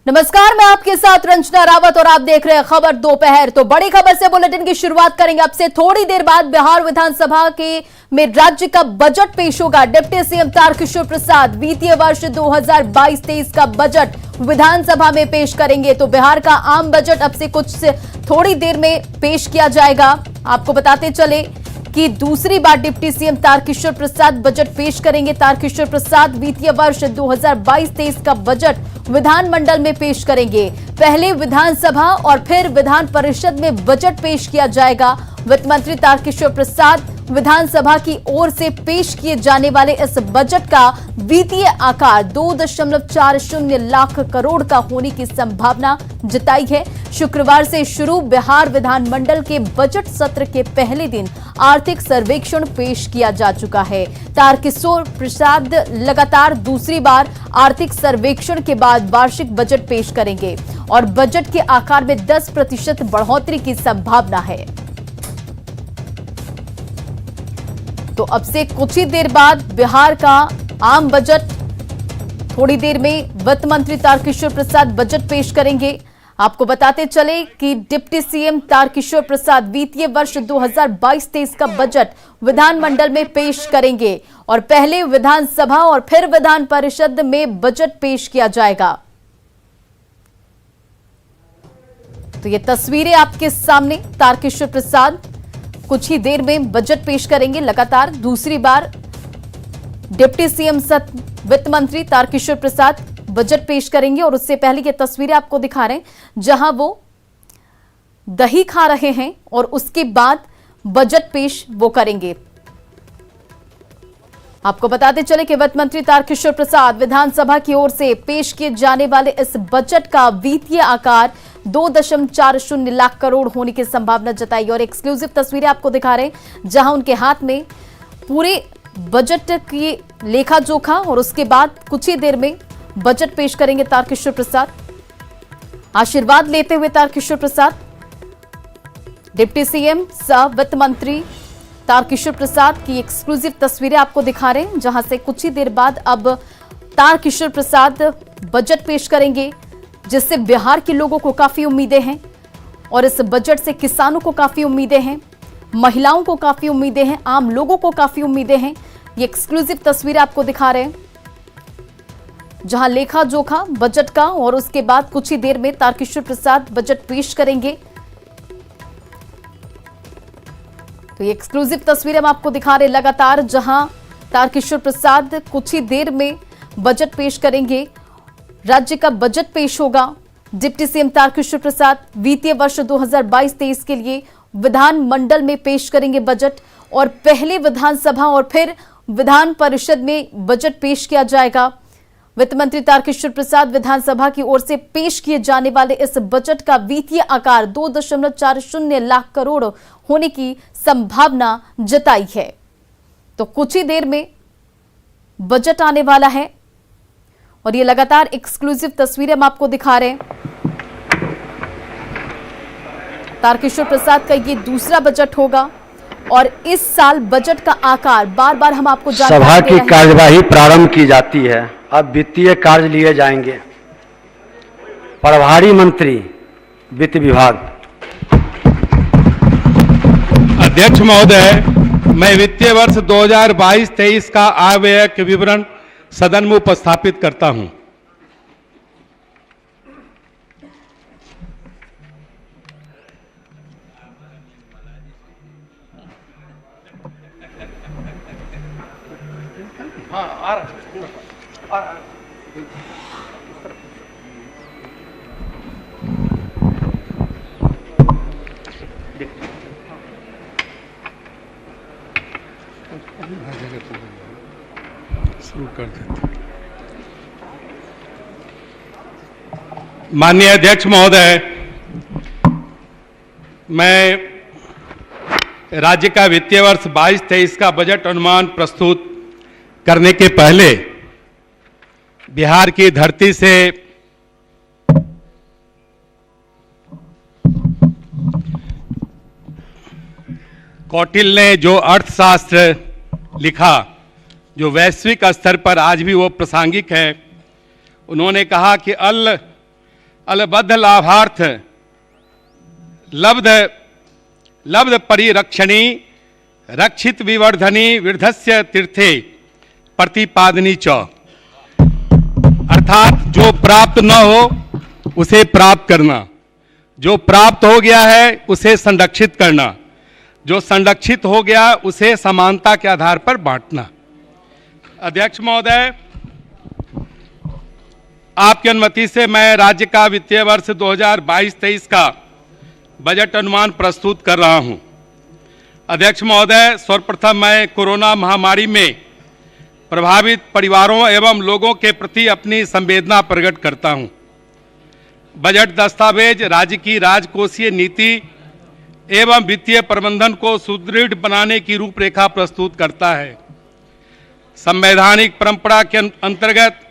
नमस्कार, मैं आपके साथ रंजना रावत और आप देख रहे हैं खबर दोपहर। तो बड़ी खबर से बुलेटिन की शुरुआत करेंगे। अब से थोड़ी देर बाद बिहार विधानसभा के में राज्य का बजट पेश होगा। डिप्टी सीएम तारकिशोर प्रसाद वित्तीय वर्ष 2022-23 का बजट विधानसभा में पेश करेंगे। तो बिहार का आम बजट अब से थोड़ी देर में पेश किया जाएगा। आपको बताते चले कि दूसरी बार deputy CM Tarkishore Prasad budget पेश करेंगे। तारकिशोर प्रसाद वित्तीय वर्ष 2022-23 का बजट विधानमंडल में पेश करेंगे। पहले विधानसभा और फिर विधान परिषद में बजट पेश किया जाएगा। वित्त मंत्री तारकिशोर प्रसाद विधानसभा की ओर से पेश किए जाने वाले इस बजट का वित्तीय आकार 2.40 लाख करोड़ का होने की संभावना जताई है। शुक्रवार से शुरू बिहार विधानमंडल के बजट सत्र के पहले दिन आर्थिक सर्वेक्षण पेश किया जा चुका है। तारकिशोर प्रसाद लगातार दूसरी बार आर्थिक सर्वेक्षण के बाद वार्षिक बजट पेश करेंगे और बजट के आकार में 10% बढ़ोतरी की संभावना है। तो अब से कुछ ही देर बाद बिहार का आम बजट, थोड़ी देर में वित्त मंत्री तारकिशोर प्रसाद बजट पेश करेंगे। आपको बताते चले कि डिप्टी सीएम तारकिशोर प्रसाद वित्तीय वर्ष 2022-23 का बजट विधानमंडल में पेश करेंगे और पहले विधानसभा और फिर विधान परिषद में बजट पेश किया जाएगा। तो ये तस्वीरें आपके सामने, तारकिशोर प्रसाद कुछ ही देर में बजट पेश करेंगे। लगातार दूसरी बार डिप्टी सीएम वित्त मंत्री तारकिशोर प्रसाद बजट पेश करेंगे और उससे पहले ये तस्वीरें आपको दिखा रहे हैं जहां वो दही खा रहे हैं और उसके बाद बजट पेश वो करेंगे। आपको बताते चले कि वित्त मंत्री तारकिशोर प्रसाद विधानसभा की ओर से पेश किए जाने वाले इस बजट का वित्तीय आकार 2.40 लाख करोड़ होने की संभावना जताई और एक्सक्लूसिव तस्वीरें आपको दिखा रहे हैं जहां उनके हाथ में पूरे बजट की लेखा जोखा और उसके बाद कुछ ही देर में बजट पेश करेंगे तारकिशोर प्रसाद। आशीर्वाद लेते हुए तारकिशोर प्रसाद, डिप्टी सीएम सह वित्त मंत्री तारकिशोर प्रसाद की एक्सक्लूसिव तस्वीरें आपको दिखा रहे हैं जहां से कुछ ही देर बाद अब तारकिशोर प्रसाद बजट पेश करेंगे, जिससे बिहार के लोगों को काफी उम्मीदें हैं और इस बजट से किसानों को काफी उम्मीदें हैं, महिलाओं को काफी उम्मीदें हैं, आम लोगों को काफी उम्मीदें हैं। ये एक्सक्लूसिव तस्वीरें आपको दिखा रहे हैं जहां लेखा जोखा बजट का और उसके बाद कुछ ही देर में तारकिशोर प्रसाद बजट पेश करेंगे। तो ये एक्सक्लूसिव तस्वीरें हम आपको दिखा रहे हैं लगातार जहां तारकिशोर प्रसाद कुछ ही देर में बजट पेश करेंगे। राज्य का बजट पेश होगा। डिप्टी सीएम तारकिशोर प्रसाद वित्तीय वर्ष 2022-23 के लिए विधानमंडल में पेश करेंगे बजट और पहले विधानसभा और फिर विधान परिषद में बजट पेश किया जाएगा। वित्त मंत्री तारकिशोर प्रसाद विधानसभा की ओर से पेश किए जाने वाले इस बजट का वित्तीय आकार 2.40 लाख करोड़ होने की संभावना जताई है। तो कुछ ही देर में बजट आने वाला है और ये लगातार एक्सक्लूसिव तस्वीरें हम आपको दिखा रहे हैं। तारकिशोर प्रसाद का ये दूसरा बजट होगा और इस साल बजट का आकार बार बार हम आपको सभा की कार्यवाही प्रारंभ की जाती है। अब वित्तीय कार्य लिए जाएंगे। प्रभारी मंत्री वित्त विभाग। अध्यक्ष महोदय, मैं वित्तीय वर्ष 2022-23 का आय व्यय के विवरण सदन में उपस्थापित करता हूं। शुरू कर देते। माननीय अध्यक्ष महोदय, मैं राज्य का वित्तीय वर्ष 22-23 का बजट अनुमान प्रस्तुत करने के पहले बिहार की धरती से कौटिल्य ने जो अर्थशास्त्र लिखा, जो वैश्विक स्तर पर आज भी वो प्रासंगिक है, उन्होंने कहा कि अल्ल अलबद्ध लाभार्थ लब्ध परिरक्षणी रक्षित विवर्धनी वृद्धस्य तीर्थे प्रतिपादनी च, अर्थात जो प्राप्त न हो उसे प्राप्त करना, जो प्राप्त हो गया है उसे संरक्षित करना, जो संरक्षित हो गया उसे समानता के आधार पर बांटना। अध्यक्ष महोदय, आपकी अनुमति से मैं राज्य का वित्तीय वर्ष 2022-23 का बजट अनुमान प्रस्तुत कर रहा हूं। अध्यक्ष महोदय, सर्वप्रथम मैं कोरोना महामारी में प्रभावित परिवारों एवं लोगों के प्रति अपनी संवेदना प्रकट करता हूं। बजट दस्तावेज राज्य की राजकोषीय नीति एवं वित्तीय प्रबंधन को सुदृढ़ बनाने की रूपरेखा प्रस्तुत करता है। संवैधानिक परंपरा के अंतर्गत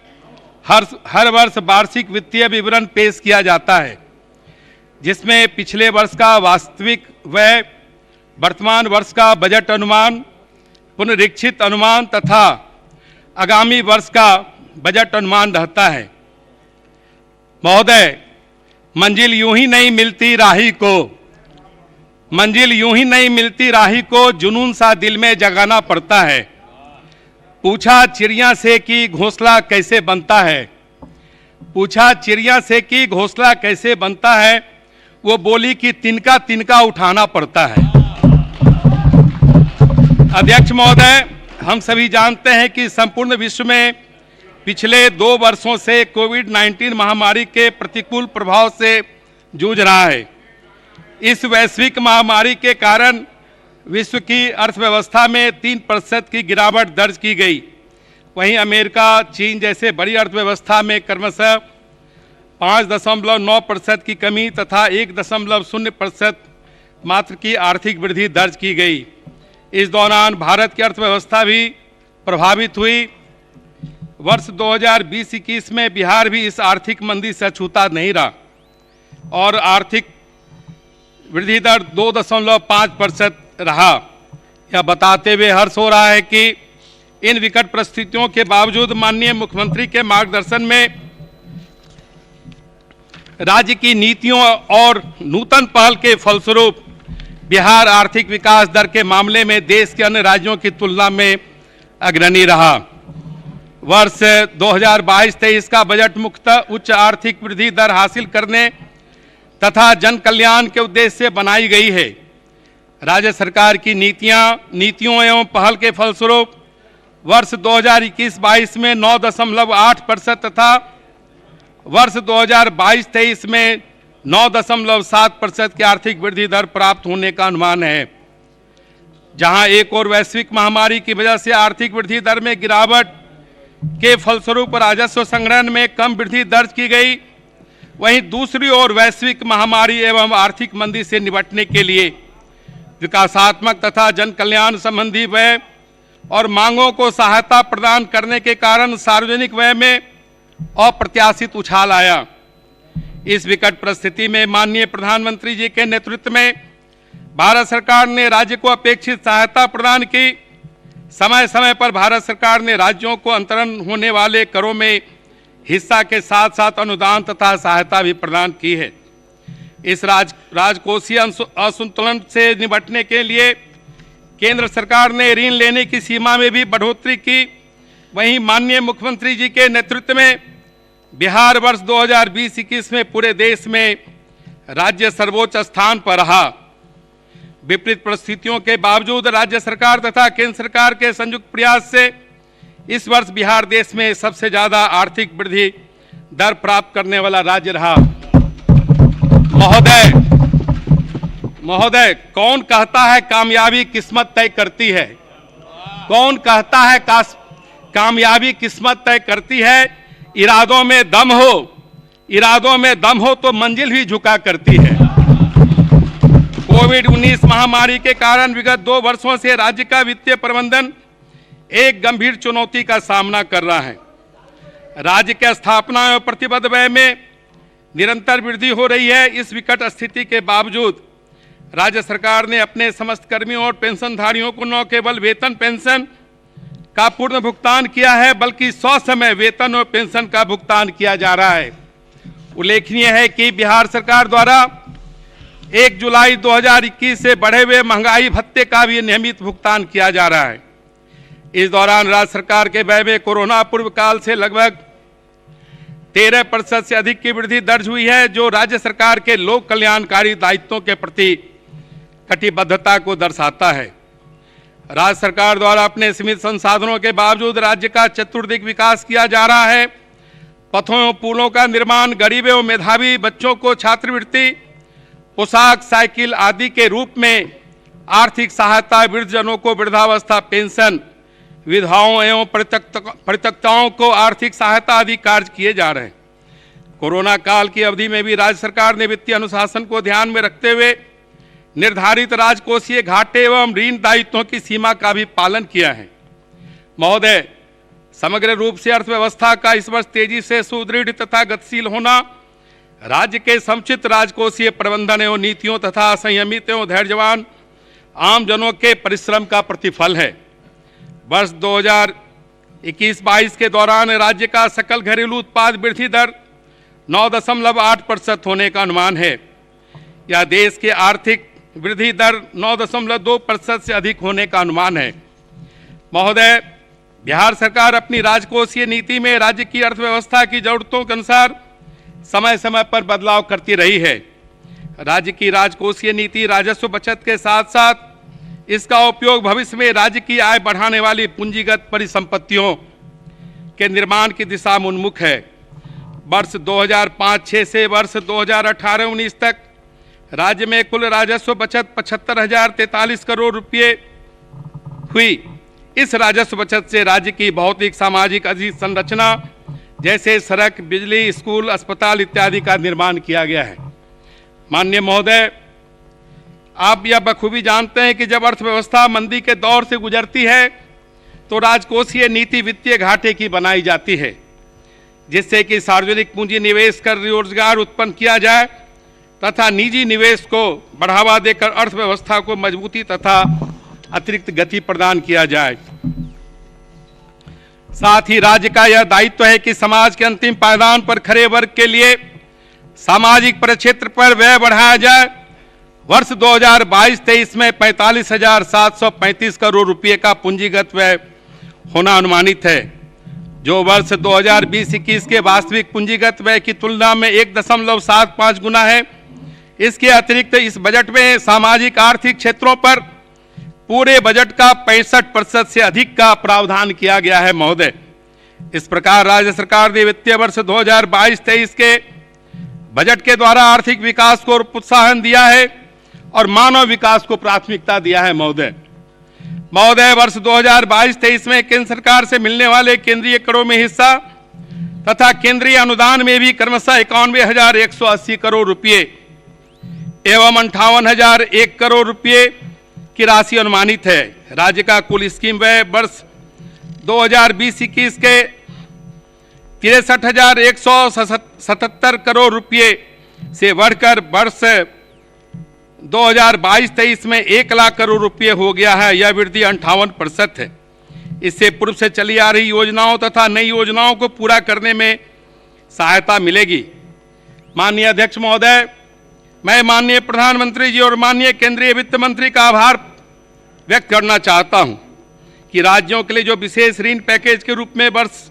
हर वर्ष वार्षिक वित्तीय विवरण पेश किया जाता है, जिसमें पिछले वर्ष का वास्तविक व्यय, वर्तमान वर्ष का बजट अनुमान, पुनरीक्षित अनुमान तथा आगामी वर्ष का बजट अनुमान रहता है। महोदय, मंजिल यूं ही नहीं मिलती राही को, मंजिल यूं ही नहीं मिलती राही को जुनून सा दिल में जगाना पड़ता है। पूछा चिड़िया से कि घोंसला कैसे बनता है, पूछा चिड़िया से कि घोंसला कैसे बनता है, वो बोली कि तिनका तिनका उठाना पड़ता है। अध्यक्ष महोदय, हम सभी जानते हैं कि संपूर्ण विश्व में पिछले 2 वर्षों से कोविड-19 महामारी के प्रतिकूल प्रभाव से जूझ रहा है। इस वैश्विक महामारी के कारण विश्व की अर्थव्यवस्था में 3% की गिरावट दर्ज की गई। वहीं अमेरिका, चीन जैसे बड़ी अर्थव्यवस्था में क्रमशः 5.9% की कमी तथा 1.0% मात्र की आर्थिक वृद्धि दर्ज की गई। इस दौरान भारत की अर्थव्यवस्था भी प्रभावित हुई। वर्ष 2020-21 में बिहार भी इस आर्थिक मंदी से छूता नहीं रहा और आर्थिक वृद्धि दर 2.5% रहा। यह बताते हुए हर्ष हो रहा है कि इन विकट परिस्थितियों के बावजूद माननीय मुख्यमंत्री के मार्गदर्शन में राज्य की नीतियों और नूतन पहल के फलस्वरूप बिहार आर्थिक विकास दर के मामले में देश के अन्य राज्यों की तुलना में अग्रणी रहा। वर्ष 2022-23 का बजट मुख्यतः उच्च आर्थिक वृद्धि दर हासिल करने तथा जन कल्याण के उद्देश्य से बनाई गई है। राज्य सरकार की नीतियों एवं पहल के फलस्वरूप वर्ष 2021-22 में 9.8% तथा वर्ष 2022-23 में 9.7% की आर्थिक वृद्धि दर प्राप्त होने का अनुमान है। जहां एक और वैश्विक महामारी की वजह से आर्थिक वृद्धि दर में गिरावट के फलस्वरूप राजस्व संग्रहण में कम वृद्धि दर्ज की गई, वहीं दूसरी ओर वैश्विक महामारी एवं आर्थिक मंदी से निपटने के लिए विकासात्मक तथा जन कल्याण संबंधी व्यय और मांगों को सहायता प्रदान करने के कारण सार्वजनिक व्यय में अप्रत्याशित उछाल आया। इस विकट परिस्थिति में माननीय प्रधानमंत्री जी के नेतृत्व में भारत सरकार ने राज्य को अपेक्षित सहायता प्रदान की। समय समय पर भारत सरकार ने राज्यों को अंतरण होने वाले करों में हिस्सा के साथ साथ अनुदान तथा सहायता भी प्रदान की है। इस राजकोषीय असंतुलन से निपटने के लिए केंद्र सरकार ने ऋण लेने की सीमा में भी बढ़ोतरी की। वहीं माननीय मुख्यमंत्री जी के नेतृत्व में बिहार वर्ष 2020-21 में पूरे देश में राज्य सर्वोच्च स्थान पर रहा। विपरीत परिस्थितियों के बावजूद राज्य सरकार तथा केंद्र सरकार के संयुक्त प्रयास से इस वर्ष बिहार देश में सबसे ज्यादा आर्थिक वृद्धि दर प्राप्त करने वाला राज्य रहा। महोदय, कौन कहता है कामयाबी किस्मत तय करती है? कौन कहता है कामयाबी किस्मत तय करती है? इरादों में दम हो तो मंजिल भी झुका करती है। कोविड-19 महामारी के कारण विगत 2 वर्षों से राज्य का वित्तीय प्रबंधन एक गंभीर चुनौती का सामना कर रहा है। राज्य के स्थापना एवं प्रतिबद्ध व्यय में निरंतर वृद्धि हो रही है। इस विकट स्थिति के बावजूद राज्य सरकार ने अपने समस्त कर्मियों और पेंशनधारियों को न केवल वेतन पेंशन का पूर्ण भुगतान किया है, बल्कि 100 समय वेतन और पेंशन का भुगतान किया जा रहा है। उल्लेखनीय है कि बिहार सरकार द्वारा 1 जुलाई 2021 से बढ़े हुए महंगाई भत्ते का भी नियमित भुगतान किया जा रहा है। इस दौरान राज्य सरकार के व्यय में कोरोना पूर्व काल से लगभग 13% से अधिक की वृद्धि दर्ज हुई है, जो राज्य सरकार के लोक कल्याणकारी दायित्वों के प्रति कटिबद्धता को दर्शाता है। राज्य सरकार द्वारा अपने सीमित संसाधनों के बावजूद राज्य का चतुर्दिक विकास किया जा रहा है। पथों एवं पुलों का निर्माण, गरीब एवं मेधावी बच्चों को छात्रवृत्ति, पोशाक, साइकिल आदि के रूप में आर्थिक सहायता, वृद्धजनों को वृद्धावस्था पेंशन, विधवाओं एवं परित्यक्ताओं को आर्थिक सहायता आदि कार्य किए जा रहे हैं। कोरोना काल की अवधि में भी राज्य सरकार ने वित्तीय अनुशासन को ध्यान में रखते हुए निर्धारित राजकोषीय घाटे एवं ऋण दायित्वों की सीमा का भी पालन किया है। महोदय, समग्र रूप से अर्थव्यवस्था का इस वर्ष तेजी से सुदृढ़ तथा गतिशील होना राज्य के समुचित राजकोषीय प्रबंधन एवं नीतियों तथा संयमित एवं धैर्यवान आम जनों के परिश्रम का प्रतिफल है। वर्ष 2021-22 के दौरान राज्य का सकल घरेलू उत्पाद वृद्धि दर 9.8% होने का अनुमान है। यह देश के आर्थिक वृद्धि दर 9.2% से अधिक होने का अनुमान है। महोदय, बिहार सरकार अपनी राजकोषीय नीति में राज्य की अर्थव्यवस्था की जरूरतों के अनुसार समय समय पर बदलाव करती रही है। राज्य की राजकोषीय नीति राजस्व बचत के साथ साथ इसका उपयोग भविष्य में राज्य की आय बढ़ाने वाली पूंजीगत परिसंपत्तियों के निर्माण की दिशा में उन्मुख है। वर्ष 2005-06 से वर्ष 2018-19 तक राज्य में कुल राजस्व बचत 75,043 करोड़ रुपये हुई। इस राजस्व बचत से राज्य की भौतिक सामाजिक संरचना जैसे सड़क, बिजली, स्कूल, अस्पताल इत्यादि का निर्माण किया गया है। माननीय महोदय, आप यह बखूबी जानते हैं कि जब अर्थव्यवस्था मंदी के दौर से गुजरती है तो राजकोषीय नीति वित्तीय घाटे की बनाई जाती है, जिससे कि सार्वजनिक पूंजी निवेश कर रोजगार उत्पन्न किया जाए तथा निजी निवेश को बढ़ावा देकर अर्थव्यवस्था को मजबूती तथा अतिरिक्त गति प्रदान किया जाए। साथ ही राज्य का यह दायित्व है कि समाज के अंतिम पायदान पर खड़े वर्ग के लिए सामाजिक परिक्षेत्र पर व्यय बढ़ाया जाए। वर्ष 2022-23 में 45,735 करोड़ रुपए का पूंजीगत व्यय होना अनुमानित है, जो वर्ष 2020-21 के वास्तविक पूंजीगत व्यय की तुलना में 1.75 गुना है। इसके अतिरिक्त इस बजट में सामाजिक आर्थिक क्षेत्रों पर पूरे बजट का 65% से अधिक का प्रावधान किया गया है। महोदय, इस प्रकार राज्य सरकार ने वित्तीय वर्ष 2022-23 के बजट के द्वारा आर्थिक विकास को प्रोत्साहन दिया है और मानव विकास को प्राथमिकता दिया है। महोदय, वर्ष 2022-23 में केंद्र सरकार से मिलने वाले केंद्रीय करों में हिस्सा तथा केंद्रीय अनुदान में भी क्रमशः 91,180 करोड़ रुपये एवं 58,001 करोड़ रुपये की राशि अनुमानित है। राज्य का कुल स्कीम व्यय वर्ष 2020-21 के 63,177 करोड़ रुपये से बढ़कर वर्ष 2022-23 में 1 लाख करोड़ रुपये हो गया है। यह वृद्धि 58% है। इससे पूर्व से चली आ रही योजनाओं तथा नई योजनाओं को पूरा करने में सहायता मिलेगी। माननीय अध्यक्ष महोदय, मैं माननीय प्रधानमंत्री जी और माननीय केंद्रीय वित्त मंत्री का आभार व्यक्त करना चाहता हूं कि राज्यों के लिए जो विशेष ऋण पैकेज के रूप में वर्ष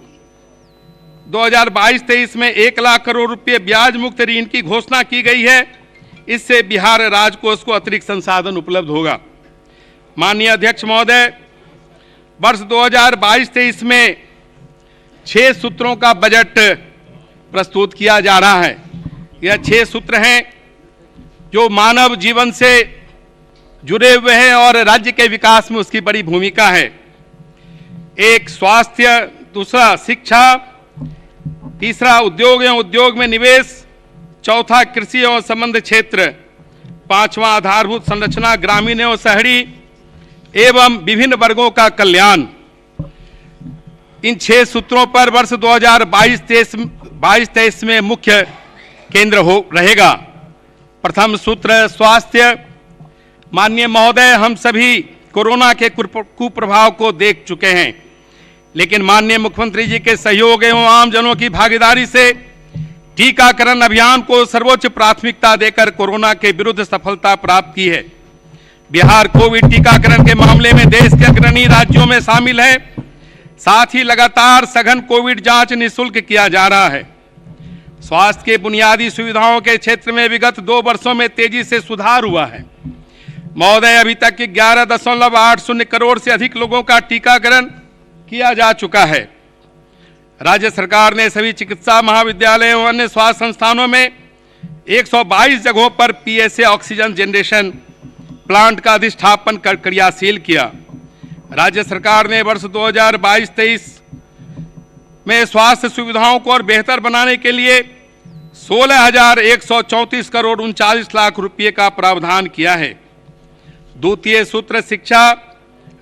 2022-23 में 1 लाख करोड़ रुपये ब्याज मुक्त ऋण की घोषणा की गई है, इससे बिहार राजकोष को अतिरिक्त संसाधन उपलब्ध होगा। माननीय अध्यक्ष महोदय, वर्ष 2022-23 में 6 सूत्रों का बजट प्रस्तुत किया जा रहा है। यह 6 सूत्र हैं जो मानव जीवन से जुड़े हुए हैं और राज्य के विकास में उसकी बड़ी भूमिका है। 1 स्वास्थ्य, दूसरा शिक्षा, तीसरा उद्योग एवं उद्योग में निवेश, चौथा कृषि एवं संबद्ध क्षेत्र, 5वां आधारभूत संरचना ग्रामीण एवं शहरी एवं विभिन्न वर्गों का कल्याण। इन 6 सूत्रों पर वर्ष 2022-23 में मुख्य केंद्र रहेगा। प्रथम सूत्र स्वास्थ्य। माननीय महोदय, हम सभी कोरोना के कुप्रभाव को देख चुके हैं, लेकिन माननीय मुख्यमंत्री जी के सहयोग एवं आम जनों की भागीदारी से टीकाकरण अभियान को सर्वोच्च प्राथमिकता देकर कोरोना के विरुद्ध सफलता प्राप्त की है। बिहार कोविड टीकाकरण के मामले में देश के अग्रणी राज्यों में शामिल है। साथ ही लगातार सघन कोविड जांच निःशुल्क किया जा रहा है। स्वास्थ्य के बुनियादी सुविधाओं के क्षेत्र में विगत 2 वर्षों में तेजी से सुधार हुआ है। महोदय, अभी तक 11.80 करोड़ से अधिक लोगों का टीकाकरण किया जा चुका है। राज्य सरकार ने सभी चिकित्सा महाविद्यालयों और अन्य स्वास्थ्य संस्थानों में 122 जगहों पर पीएसए ऑक्सीजन जनरेशन प्लांट का अधिष्ठापन कर क्रियाशील किया। राज्य सरकार ने वर्ष 2022-23 में स्वास्थ्य सुविधाओं को और बेहतर बनाने के लिए 16,134 करोड़ 39 लाख रुपये का प्रावधान किया है। द्वितीय सूत्र शिक्षा,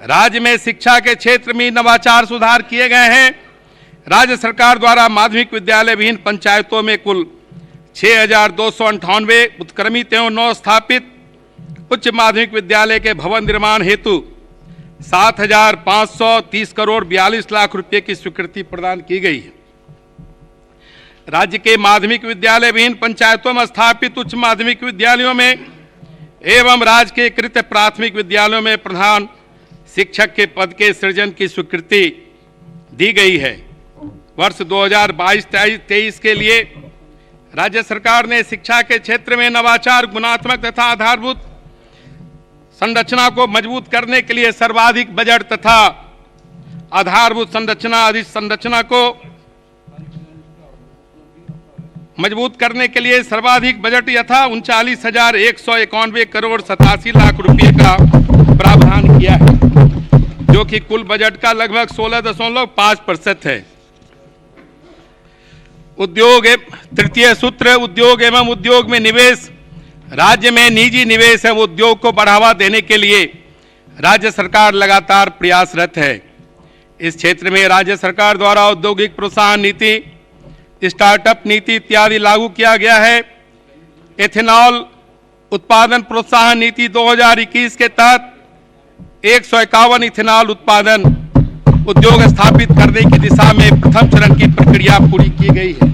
राज्य में शिक्षा के क्षेत्र में नवाचार सुधार किए गए हैं। राज्य सरकार द्वारा माध्यमिक विद्यालय विहीन पंचायतों में कुल 6,298 उत्क्रमित एवं 9 स्थापित उच्च माध्यमिक विद्यालय के भवन निर्माण हेतु 7,530 करोड़ 42 लाख रुपए की स्वीकृति प्रदान की गई है। राज्य के माध्यमिक विद्यालय विहीन पंचायतों में स्थापित उच्च माध्यमिक विद्यालयों में एवं राजकीयकृत प्राथमिक विद्यालयों में प्रधान शिक्षक के पद के सृजन की स्वीकृति दी गई है। वर्ष 2022-23 के लिए राज्य सरकार ने शिक्षा के क्षेत्र में नवाचार, गुणात्मक तथा आधारभूत संरचना को मजबूत करने के लिए सर्वाधिक बजट तथा आधारभूत संरचना अधिसंरचना को मजबूत करने के लिए सर्वाधिक बजट यथा 39,191 करोड़ 87 लाख रुपए का प्रावधान किया है, जो कि कुल बजट का लगभग 16.5% है। उद्योग तृतीय सूत्र, उद्योग एवं उद्योग में निवेश। राज्य में निजी निवेश एवं उद्योग को बढ़ावा देने के लिए राज्य सरकार लगातार प्रयासरत है। इस क्षेत्र में राज्य सरकार द्वारा औद्योगिक प्रोत्साहन नीति, स्टार्टअप नीति इत्यादि लागू किया गया है। एथेनॉल उत्पादन प्रोत्साहन नीति 2021 के तहत 151 इथेनॉल उत्पादन उद्योग स्थापित करने की दिशा में प्रथम चरण की प्रक्रिया पूरी की गई है,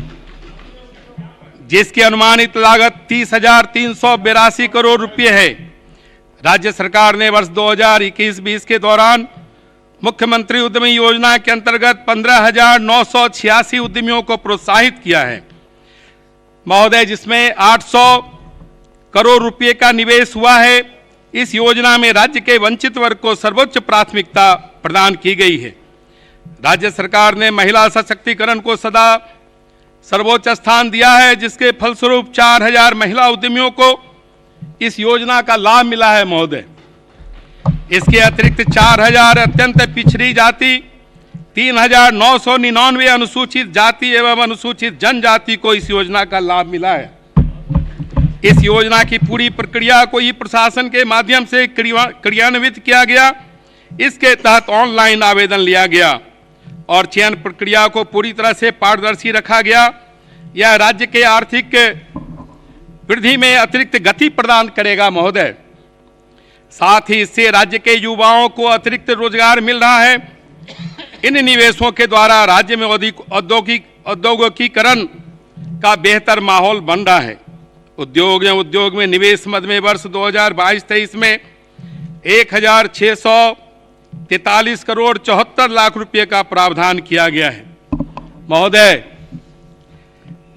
जिसकी अनुमानित लागत 30,382 करोड़ रुपए है। राज्य सरकार ने वर्ष 2021-20 के दौरान मुख्यमंत्री उद्यमी योजना के अंतर्गत 15,986 उद्यमियों को प्रोत्साहित किया है महोदय, जिसमें 800 करोड़ रुपए का निवेश हुआ है। इस योजना में राज्य के वंचित वर्ग को सर्वोच्च प्राथमिकता प्रदान की गई है। राज्य सरकार ने महिला सशक्तिकरण को सदा सर्वोच्च स्थान दिया है, जिसके फलस्वरूप 4,000 महिला उद्यमियों को इस योजना का लाभ मिला है महोदय। इसके अतिरिक्त 4,000 अत्यंत पिछड़ी जाति, 3,999 अनुसूचित जाति एवं अनुसूचित जनजाति को इस योजना का लाभ मिला है। इस योजना की पूरी प्रक्रिया को ई प्रशासन के माध्यम से क्रियान्वित किया गया। इसके तहत ऑनलाइन आवेदन लिया गया और चयन प्रक्रिया को पूरी तरह से पारदर्शी रखा गया। यह राज्य के आर्थिक वृद्धि में अतिरिक्त गति प्रदान करेगा महोदय। साथ ही इससे राज्य के युवाओं को अतिरिक्त रोजगार मिल रहा है। इन निवेशों के द्वारा राज्य में औद्योगिकीकरण का बेहतर माहौल बन रहा है। उद्योग में निवेश मद में वर्ष 2022-23 में 1,643 करोड़ 74 लाख रुपए का प्रावधान किया गया है महोदय।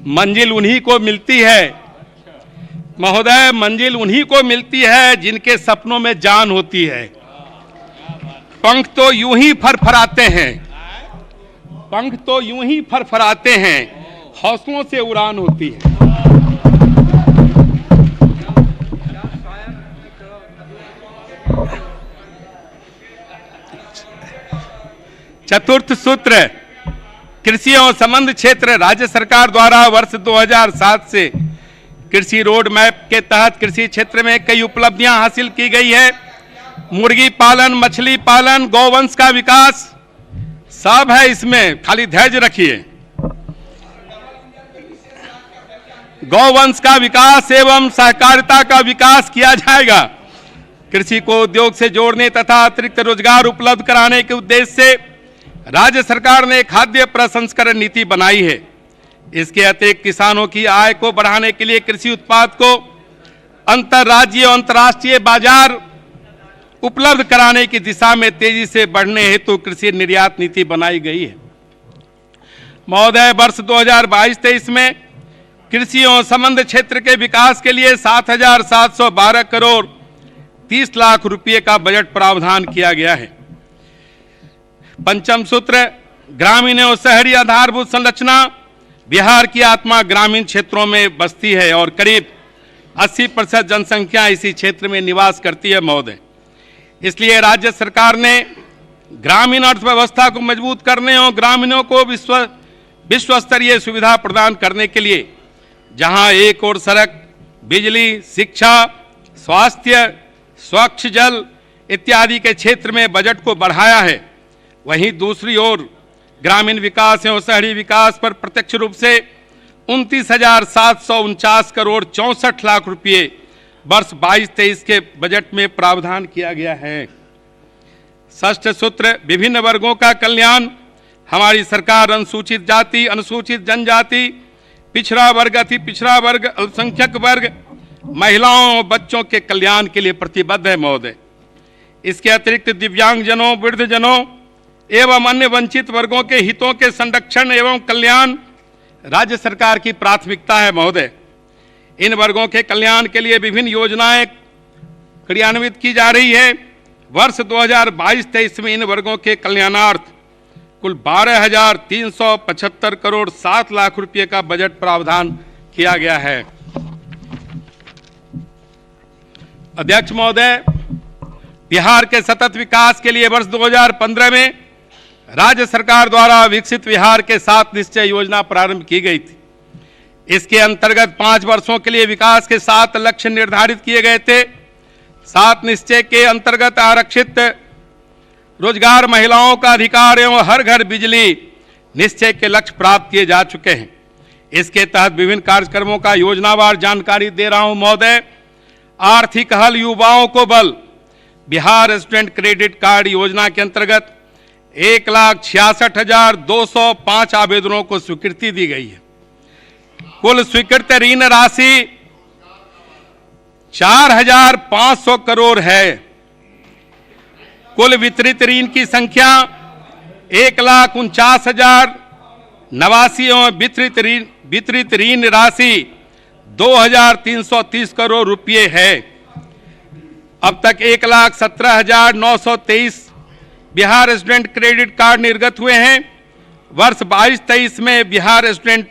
मंजिल उन्हीं को मिलती है महोदय, मंजिल उन्हीं को मिलती है जिनके सपनों में जान होती है। पंख तो यूं ही फरफराते हैं, पंख तो यूं ही फरफराते हैं, हौसलों से उड़ान होती है। चतुर्थ सूत्र, कृषि एवं संबंध क्षेत्र। राज्य सरकार द्वारा वर्ष 2007 से कृषि रोड मैप के तहत कृषि क्षेत्र में कई उपलब्धियां हासिल की गई है। मुर्गी पालन, मछली पालन, गौवंश का विकास सब है इसमें, खाली धैर्य रखिए। गौवंश का विकास एवं सहकारिता का विकास किया जाएगा। कृषि को उद्योग से जोड़ने तथा अतिरिक्त रोजगार उपलब्ध कराने के उद्देश्य से राज्य सरकार ने खाद्य प्रसंस्करण नीति बनाई है। इसके अतिरिक्त किसानों की आय को बढ़ाने के लिए कृषि उत्पाद को अंतर्राज्यीय और अंतर्राष्ट्रीय बाजार उपलब्ध कराने की दिशा में तेजी से बढ़ने हेतु कृषि निर्यात नीति बनाई गई है। महोदय, वर्ष 2022-23 में कृषि और संबद्ध क्षेत्र के विकास के लिए 7,712 करोड़ 30 लाख रुपए का बजट प्रावधान किया गया है। पंचम सूत्र, ग्रामीण और शहरी आधारभूत संरचना। बिहार की आत्मा ग्रामीण क्षेत्रों में बसती है और करीब 80% जनसंख्या इसी क्षेत्र में निवास करती है महोदय। इसलिए राज्य सरकार ने ग्रामीण अर्थव्यवस्था को मजबूत करने और ग्रामीणों को विश्व स्तरीय सुविधा प्रदान करने के लिए जहां एक ओर सड़क, बिजली, शिक्षा, स्वास्थ्य, स्वच्छ जल इत्यादि के क्षेत्र में बजट को बढ़ाया है, वहीं दूसरी ओर ग्रामीण विकास एवं शहरी विकास पर प्रत्यक्ष रूप से 29,749 करोड़ 64 लाख रुपए वर्ष 22-23 के बजट में प्रावधान किया गया है। षष्ठ सूत्र, विभिन्न वर्गों का कल्याण। हमारी सरकार अनुसूचित जाति, अनुसूचित जनजाति, पिछड़ा वर्ग, अति पिछड़ा वर्ग, अल्पसंख्यक वर्ग, महिलाओं और बच्चों के कल्याण के लिए प्रतिबद्ध है महोदय। इसके अतिरिक्त दिव्यांगजनों, वृद्धजनों एवं अन्य वंचित वर्गों के हितों के संरक्षण एवं कल्याण राज्य सरकार की प्राथमिकता है महोदय। इन वर्गों के कल्याण के लिए विभिन्न योजनाएं क्रियान्वित की जा रही है। वर्ष 2022-23 में इन वर्गों के कल्याणार्थ कुल 12,375 करोड़ 7 लाख रुपए का बजट प्रावधान किया गया है। अध्यक्ष महोदय, बिहार के सतत विकास के लिए वर्ष 2015 में राज्य सरकार द्वारा विकसित बिहार के 7 निश्चय योजना प्रारंभ की गई थी। इसके अंतर्गत 5 वर्षों के लिए विकास के 7 लक्ष्य निर्धारित किए गए थे। 7 निश्चय के अंतर्गत आरक्षित रोजगार, महिलाओं का अधिकार एवं हर घर बिजली निश्चय के लक्ष्य प्राप्त किए जा चुके हैं। इसके तहत विभिन्न कार्यक्रमों का योजनावार जानकारी दे रहा हूं महोदय। आर्थिक हल, युवाओं को बल। बिहार स्टूडेंट क्रेडिट कार्ड योजना के अंतर्गत 1,66,205 आवेदनों को स्वीकृति दी गई है। कुल स्वीकृत ऋण राशि 4,500 करोड़ है। कुल वितरित ऋण की संख्या 1,49,089 और वितरित ऋण राशि 2,330 करोड़ रुपये है। अब तक 1,17,923 बिहार स्टूडेंट क्रेडिट कार्ड निर्गत हुए हैं। वर्ष 22-23 में बिहार स्टूडेंट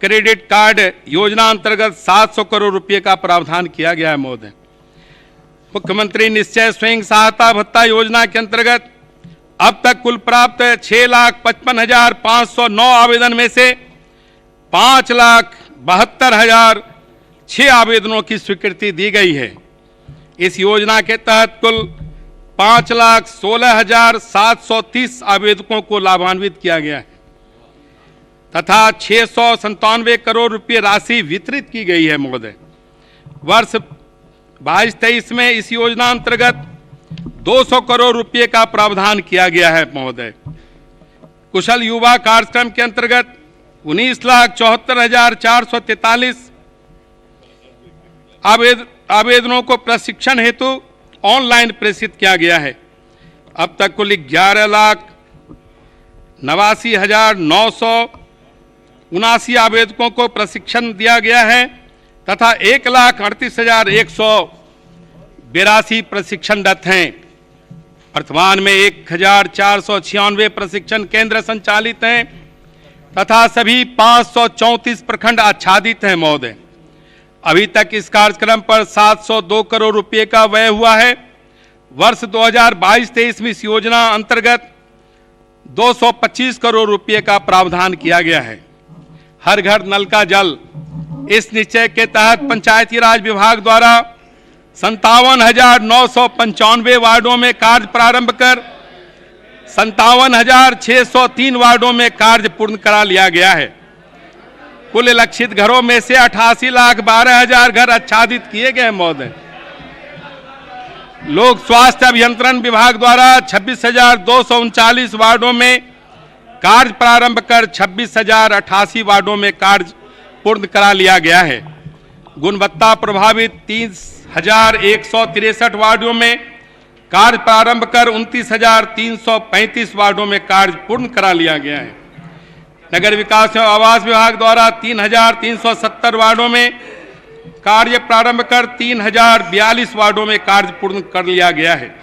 क्रेडिट कार्ड योजना अंतर्गत 700 करोड़ रुपए का प्रावधान किया गया है महोदय। मुख्यमंत्री निश्चय स्वयं सहायता भत्ता योजना के अंतर्गत अब तक कुल प्राप्त 6,55,509 आवेदन में से 5,72,006 आवेदनों की स्वीकृति दी गई है। इस योजना के तहत कुल 5,16,730 आवेदकों को लाभान्वित किया गया है तथा 697 करोड़ रुपए राशि वितरित की गई है महोदय। वर्ष 22-23 में इस योजना अंतर्गत 200 करोड़ रुपए का प्रावधान किया गया है महोदय। कुशल युवा कार्यक्रम के अंतर्गत 19,74,443 आवेदनों को प्रशिक्षण हेतु ऑनलाइन प्रेषित किया गया है। अब तक कुल 11,89,979 आवेदकों को प्रशिक्षण दिया गया है तथा 1,38,182 प्रशिक्षणरत हैं। वर्तमान में 1,496 प्रशिक्षण केंद्र संचालित हैं तथा सभी 534 प्रखंड आच्छादित हैं महोदय। अभी तक इस कार्यक्रम पर 702 करोड़ रुपए का व्यय हुआ है। वर्ष 2022-23 में इस योजना अंतर्गत 225 करोड़ रुपए का प्रावधान किया गया है। हर घर नल का जल, इस निश्चय के तहत पंचायती राज विभाग द्वारा 57,995 वार्डों में कार्य प्रारंभ कर 57,603 वार्डों में कार्य पूर्ण करा लिया गया है। कुल लक्षित घरों में से 88,12,000 घर आच्छादित किए गए महोदय। लोक स्वास्थ्य अभियंत्रण विभाग द्वारा 26,239 वार्डों में कार्य प्रारंभ कर 26,088 वार्डों में कार्य पूर्ण करा लिया गया है। गुणवत्ता प्रभावित 30,163 वार्डों में कार्य प्रारंभ कर 29,335 वार्डों में कार्य पूर्ण करा लिया गया है। नगर विकास एवं आवास विभाग द्वारा 3,370 वार्डों में कार्य प्रारंभ कर 3,042 वार्डों में कार्य पूर्ण कर लिया गया है।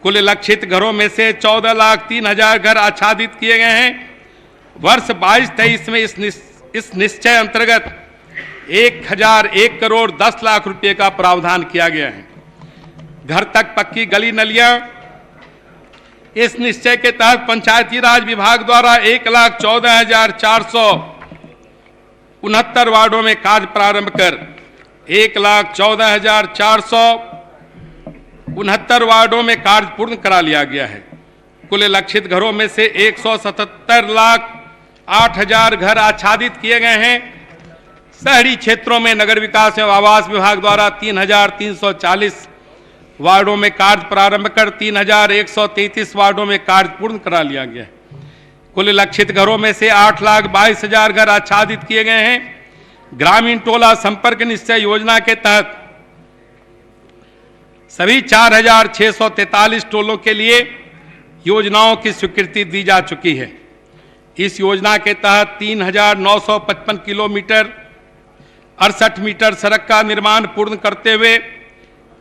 कुल लक्षित घरों में से 14,03,000 घर आच्छादित किए गए हैं। वर्ष 22-23 में इस निश्चय अंतर्गत 1,001 करोड़ 10 लाख रुपए का प्रावधान किया गया है। घर तक पक्की गली नलियां, इस निश्चय के तहत पंचायती राज विभाग द्वारा 1,14,469 वार्डों में कार्य प्रारंभ कर 1,14,469 वार्डों में कार्य पूर्ण करा लिया गया है। कुल लक्षित घरों में से 177,08,000 घर आच्छादित किए गए हैं। शहरी क्षेत्रों में नगर विकास एवं आवास विभाग द्वारा 3,340 वार्डों में कार्य प्रारंभ कर 3,133 वार्डों में कार्य पूर्ण करा लिया गया है। कुल लक्षित घरों में से 8,22,000 घर आच्छादित किए गए हैं। ग्रामीण टोला संपर्क निश्चय योजना के तहत सभी 4,643 टोलों के लिए योजनाओं की स्वीकृति दी जा चुकी है। इस योजना के तहत 3,955 किलोमीटर 68 मीटर सड़क का निर्माण पूर्ण करते हुए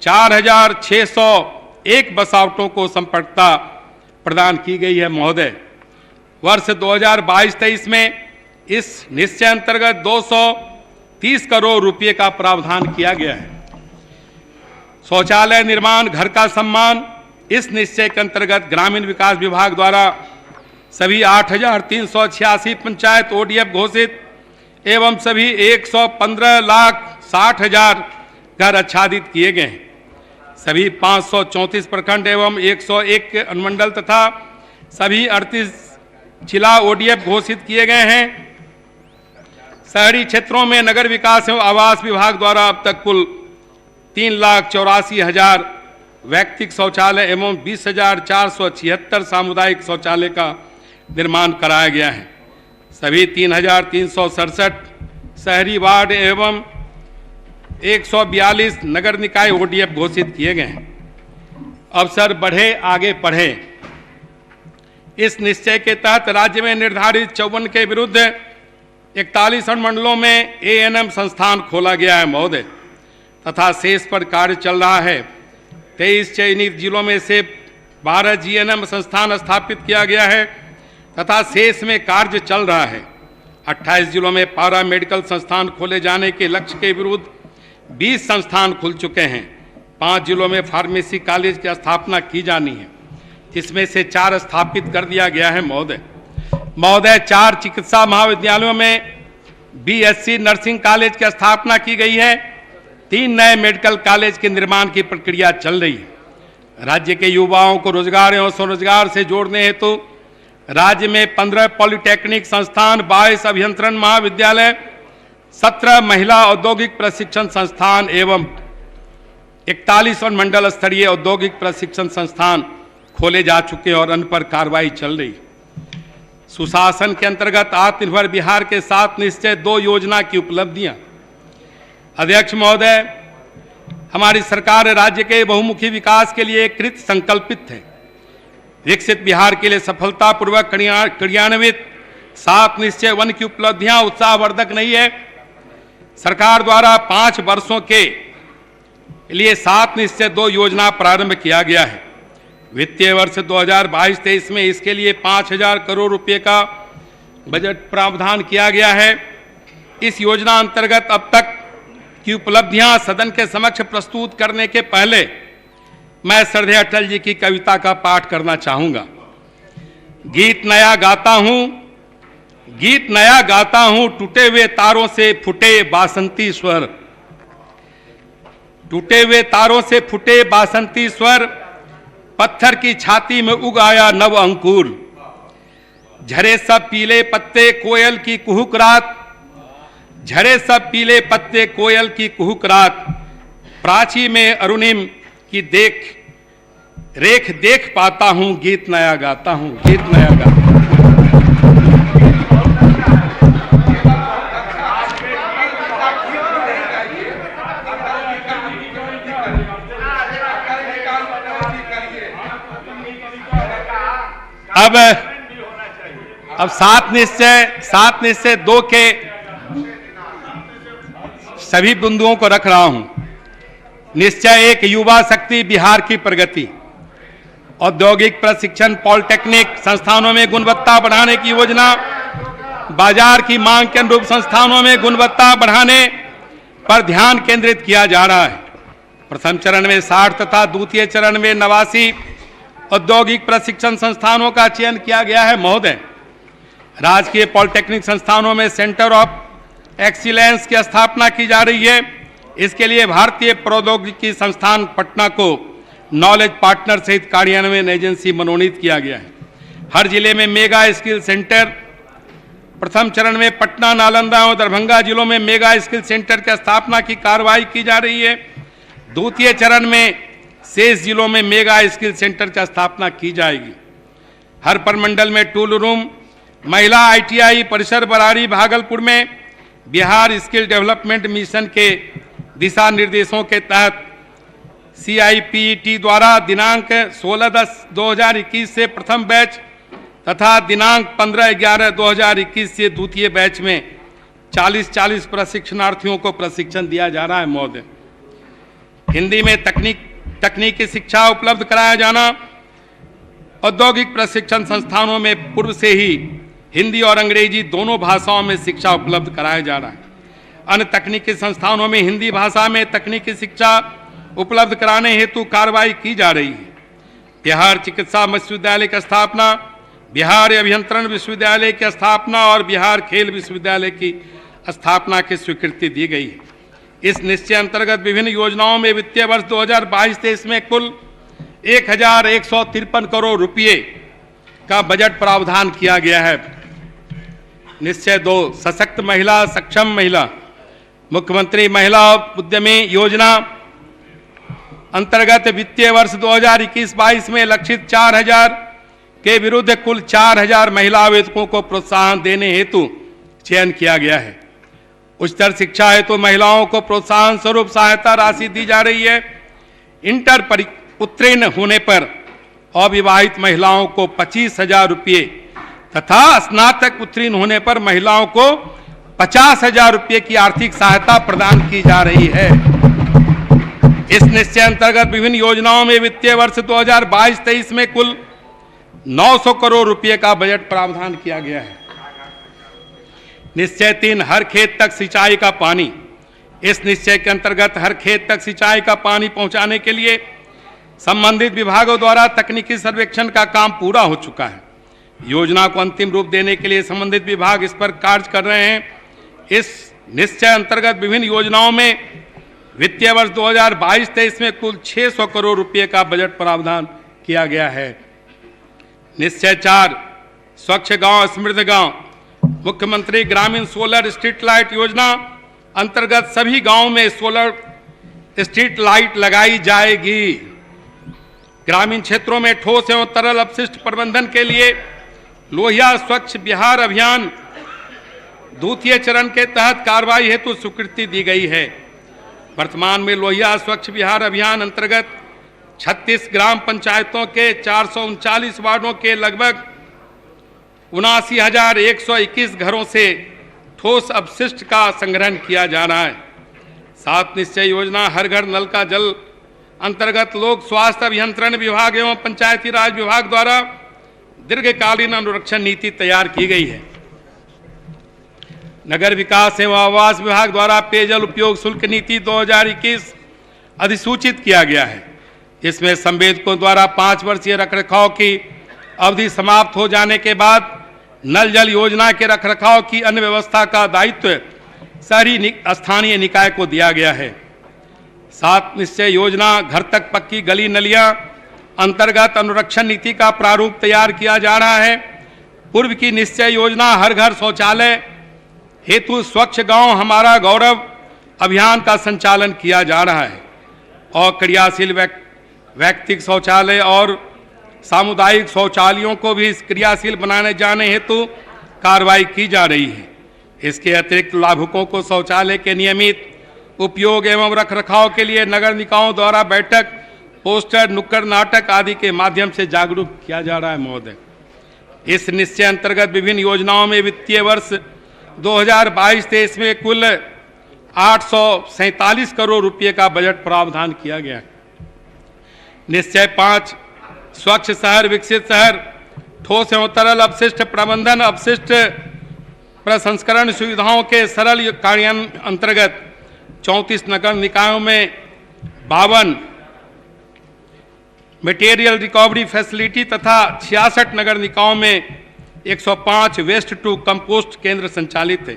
4,601 बसावटों को संपर्कता प्रदान की गई है। महोदय, वर्ष 2022-23 में इस निश्चय अंतर्गत 230 करोड़ रुपए का प्रावधान किया गया है। शौचालय निर्माण, घर का सम्मान, इस निश्चय के अंतर्गत ग्रामीण विकास विभाग द्वारा सभी 8,386 पंचायत ODF घोषित एवं सभी 115,60,000 घर आच्छादित किए गए हैं। सभी 534 प्रखंड एवं 101 अनुमंडल तथा सभी 38 जिला ODF घोषित किए गए हैं। शहरी क्षेत्रों में नगर विकास एवं आवास विभाग द्वारा अब तक कुल 3,84,000 व्यक्तिगत शौचालय एवं 20,476 सामुदायिक शौचालय का निर्माण कराया गया है। सभी 3,367 शहरी वार्ड एवं 142 नगर निकाय ODF घोषित किए गए हैं। अवसर बढ़े आगे बढ़े, इस निश्चय के तहत राज्य में निर्धारित 54 के विरुद्ध 41 अनुमंडलों में ANM संस्थान खोला गया है महोदय, तथा शेष पर कार्य चल रहा है। 23 चयनित जिलों में से 12 GNM संस्थान स्थापित किया गया है तथा शेष में कार्य चल रहा है। 28 जिलों में पैरा मेडिकल संस्थान खोले जाने के लक्ष्य के विरुद्ध 20 संस्थान खुल चुके हैं। 5 जिलों में फार्मेसी कॉलेज की स्थापना की जानी है, जिसमें से 4 स्थापित कर दिया गया है महोदय। 4 चिकित्सा महाविद्यालयों में BSc नर्सिंग कॉलेज की स्थापना की गई है। 3 नए मेडिकल कॉलेज के निर्माण की प्रक्रिया चल रही है। राज्य के युवाओं को रोजगार एवं स्वरोजगार से जोड़ने हेतु राज्य में 15 पॉलिटेक्निक संस्थान, 22 अभियंत्रण महाविद्यालय, 17 महिला औद्योगिक प्रशिक्षण संस्थान एवं 41 मंडल स्तरीय औद्योगिक प्रशिक्षण संस्थान खोले जा चुके हैं और उन पर कार्रवाई चल रही। सुशासन के अंतर्गत आत्मनिर्भर बिहार के 7 निश्चय 2 योजना की उपलब्धियां। अध्यक्ष महोदय, हमारी सरकार राज्य के बहुमुखी विकास के लिए कृत संकल्पित है। विकसित बिहार के लिए सफलतापूर्वक क्रियान्वित 7 निश्चय 1 की उपलब्धियां उत्साहवर्धक नहीं है। सरकार द्वारा 5 वर्षों के लिए 7 निश्चय 2 योजना प्रारंभ किया गया है। वित्तीय वर्ष 2022-23 में इसके लिए 5,000 करोड़ रुपए का बजट प्रावधान किया गया है। इस योजना अंतर्गत अब तक की उपलब्धियां सदन के समक्ष प्रस्तुत करने के पहले मैं श्रद्धेय अटल जी की कविता का पाठ करना चाहूंगा। गीत नया गाता हूं, टूटे हुए तारों से फूटे बासंती स्वर, टूटे हुए तारों से फूटे बासंती स्वर, पत्थर की छाती में उग आया नव अंकुर। झरे सब पीले पत्ते कोयल की कुहुक रात, झरे सब पीले पत्ते कोयल की कुहुक रात, प्राची में अरुणिम की रेख देख पाता हूं, गीत नया गाता हूं, गीत नया गाता हूं। अब सात निश्चय 2 के सभी बिंदुओं को रख रहा हूं। निश्चय 1, युवा शक्ति बिहार की प्रगति। औद्योगिक प्रशिक्षण पॉलिटेक्निक संस्थानों में गुणवत्ता बढ़ाने की योजना। बाजार की मांग के अनुरूप संस्थानों में गुणवत्ता बढ़ाने पर ध्यान केंद्रित किया जा रहा है। प्रथम चरण में 60 तथा द्वितीय चरण में 89 औद्योगिक प्रशिक्षण संस्थानों का चयन किया गया है। महोदय, राजकीय पॉलिटेक्निक संस्थानों में सेंटर ऑफ एक्सीलेंस की स्थापना की जा रही है। इसके लिए भारतीय प्रौद्योगिकी संस्थान पटना को नॉलेज पार्टनर सहित कार्यान्वयन एजेंसी मनोनीत किया गया है। हर जिले में मेगा स्किल सेंटर। प्रथम चरण में पटना, नालंदा और दरभंगा जिलों में मेगा स्किल सेंटर की स्थापना की कार्रवाई की जा रही है। द्वितीय चरण में शेष जिलों में मेगा स्किल सेंटर की स्थापना की जाएगी। हर प्रमंडल में टूल रूम। महिला ITI परिसर बरारी भागलपुर में बिहार स्किल डेवलपमेंट मिशन के दिशा निर्देशों के तहत CIPET द्वारा दिनांक 16/10/2021 से प्रथम बैच तथा दिनांक 15/11/2021 से द्वितीय बैच में 40 प्रशिक्षणार्थियों को प्रशिक्षण दिया जा रहा है। महोदय, हिंदी में तकनीकी शिक्षा उपलब्ध कराया जाना। औद्योगिक प्रशिक्षण संस्थानों में पूर्व से ही हिंदी और अंग्रेजी दोनों भाषाओं में शिक्षा उपलब्ध कराया जा रहा है। अन्य तकनीकी संस्थानों में हिंदी भाषा में तकनीकी शिक्षा उपलब्ध कराने हेतु कार्रवाई की जा रही है। बिहार चिकित्सा विश्वविद्यालय की स्थापना, बिहार अभियंत्रण विश्वविद्यालय की स्थापना और बिहार खेल विश्वविद्यालय की स्थापना की स्वीकृति दी गई है। इस निश्चय अंतर्गत विभिन्न योजनाओं में वित्तीय वर्ष 2022-23 में कुल 1153 करोड़ रुपये का बजट प्रावधान किया गया है। निश्चय 2, सशक्त महिला सक्षम महिला। मुख्यमंत्री महिला उद्यमी योजना अंतर्गत वित्तीय वर्ष 2021-22 में लक्षित 4000 के विरुद्ध कुल 4000 महिला आवेदकों को प्रोत्साहन देने हेतु चयन किया गया है। उच्चतर शिक्षा हेतु महिलाओं को प्रोत्साहन स्वरूप सहायता राशि दी जा रही है। इंटर उत्तीर्ण होने पर अविवाहित महिलाओं को 25,000 रुपये तथा स्नातक उत्तीर्ण होने पर महिलाओं को 50,000 रुपये की आर्थिक सहायता प्रदान की जा रही है। इस निश्चय अंतर्गत विभिन्न योजनाओं में वित्तीय वर्ष 2022-23 में कुल 900 करोड़ रुपये का बजट प्रावधान किया गया है। निश्चय 3, हर खेत तक सिंचाई का पानी। इस निश्चय के अंतर्गत हर खेत तक सिंचाई का पानी पहुंचाने के लिए संबंधित विभागों द्वारा तकनीकी सर्वेक्षण का काम पूरा हो चुका है। योजना को अंतिम रूप देने के लिए संबंधित विभाग इस पर कार्य कर रहे हैं। इस निश्चय अंतर्गत विभिन्न योजनाओं में वित्तीय वर्ष 2022-23 में कुल 600 करोड़ रुपये का बजट प्रावधान किया गया है। निश्चय 4, स्वच्छ गांव समृद्ध गांव। मुख्यमंत्री ग्रामीण सोलर स्ट्रीट लाइट योजना अंतर्गत सभी गांवों में सोलर स्ट्रीट लाइट लगाई जाएगी। ग्रामीण क्षेत्रों में ठोस एवं तरल अपशिष्ट प्रबंधन के लिए लोहिया स्वच्छ बिहार अभियान द्वितीय चरण के तहत कार्रवाई हेतु स्वीकृति दी गई है। वर्तमान में लोहिया स्वच्छ बिहार अभियान अंतर्गत 36 ग्राम पंचायतों के 439 वार्डों के लगभग 79,121 घरों से ठोस अपशिष्ट का संग्रहण किया जा रहा है। 7 निश्चय योजना हर घर नल का जल अंतर्गत लोक स्वास्थ्य अभियंत्रण विभाग एवं पंचायती राज विभाग द्वारा दीर्घकालीन अनुरक्षण नीति तैयार की गई है। नगर विकास एवं आवास विभाग द्वारा पेयजल उपयोग शुल्क नीति 2021 अधिसूचित किया गया है। इसमें संवेदकों द्वारा 5 वर्षीय रखरखाव की अवधि समाप्त हो जाने के बाद नल जल योजना के रखरखाव की अन्य व्यवस्था का दायित्व शहरी स्थानीय निकाय को दिया गया है। 7 निश्चय योजना घर तक पक्की गली नलियां अंतर्गत अनुरक्षण नीति का प्रारूप तैयार किया जा रहा है। पूर्व की निश्चय योजना हर घर शौचालय हेतु स्वच्छ गांव हमारा गौरव अभियान का संचालन किया जा रहा है और क्रियाशील व्यक्तिगत शौचालय और सामुदायिक शौचालयों को भी क्रियाशील बनाने जाने हेतु कार्रवाई की जा रही है। इसके अतिरिक्त लाभुकों को शौचालय के नियमित उपयोग एवं रखरखाव के लिए नगर निकायों द्वारा बैठक, पोस्टर, नुक्कड़ नाटक आदि के माध्यम से जागरूक किया जा रहा है। महोदय, इस निश्चय अंतर्गत विभिन्न योजनाओं में वित्तीय वर्ष 2022-23 में कुल 847 करोड़ रुपए का बजट प्रावधान किया गया है। निश्चय 5 स्वच्छ शहर विकसित शहर, ठोस एवं तरल अपशिष्ट प्रबंधन, अपशिष्ट प्रसंस्करण सुविधाओं के सरल कार्यान्वयन अंतर्गत 34 नगर निकायों में 52 मटेरियल रिकवरी फैसिलिटी तथा 66 नगर निकायों में 105 वेस्ट टू कंपोस्ट केंद्र संचालित है।